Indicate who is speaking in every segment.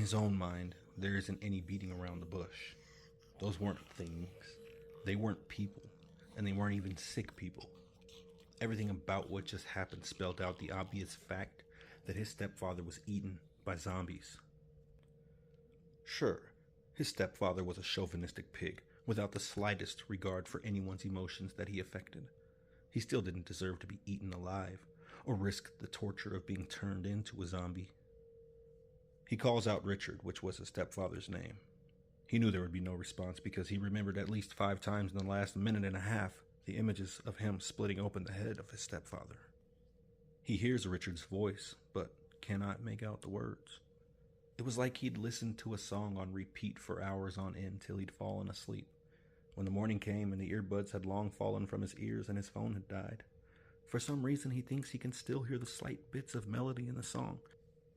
Speaker 1: his own mind, there isn't any beating around the bush. Those weren't things. They weren't people. And they weren't even sick people. Everything about what just happened spelled out the obvious fact that his stepfather was eaten by zombies. Sure, his stepfather was a chauvinistic pig, without the slightest regard for anyone's emotions that he affected. He still didn't deserve to be eaten alive, or risk the torture of being turned into a zombie. He calls out Richard, which was his stepfather's name. He knew there would be no response because he remembered at least 5 times in the last minute and a half the images of him splitting open the head of his stepfather. He hears Richard's voice, but cannot make out the words. It was like he'd listened to a song on repeat for hours on end till he'd fallen asleep. When the morning came and the earbuds had long fallen from his ears and his phone had died. For some reason he thinks he can still hear the slight bits of melody in the song,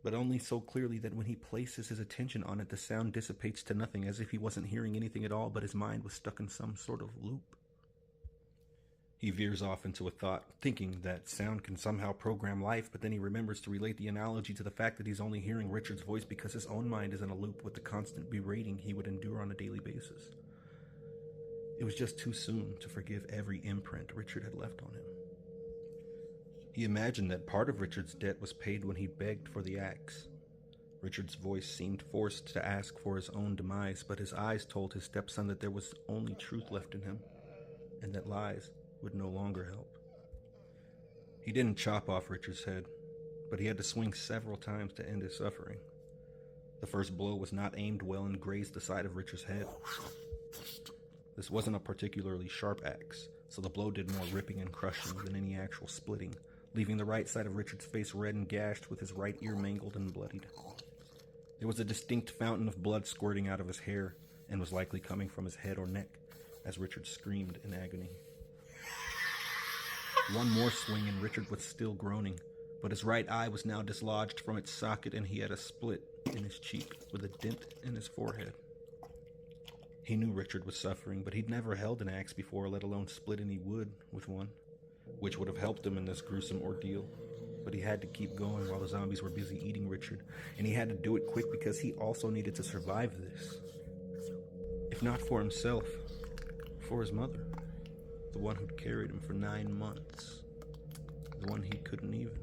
Speaker 1: but only so clearly that when he places his attention on it, the sound dissipates to nothing, as if he wasn't hearing anything at all, but his mind was stuck in some sort of loop. He veers off into a thought, thinking that sound can somehow program life, but then he remembers to relate the analogy to the fact that he's only hearing Richard's voice because his own mind is in a loop with the constant berating he would endure on a daily basis. It was just too soon to forgive every imprint Richard had left on him. He imagined that part of Richard's debt was paid when he begged for the axe. Richard's voice seemed forced to ask for his own demise, but his eyes told his stepson that there was only truth left in him, and that lies would no longer help. He didn't chop off Richard's head, but he had to swing several times to end his suffering. The first blow was not aimed well and grazed the side of Richard's head. This wasn't a particularly sharp axe, so the blow did more ripping and crushing than any actual splitting, leaving the right side of Richard's face red and gashed with his right ear mangled and bloodied. There was a distinct fountain of blood squirting out of his hair, and was likely coming from his head or neck, as Richard screamed in agony. One more swing and Richard was still groaning, but his right eye was now dislodged from its socket and he had a split in his cheek with a dent in his forehead. He knew Richard was suffering, but he'd never held an axe before, let alone split any wood with one, which would have helped him in this gruesome ordeal. But he had to keep going while the zombies were busy eating Richard, and he had to do it quick because he also needed to survive this. If not for himself, for his mother, the one who'd carried him for 9 months, the one he couldn't even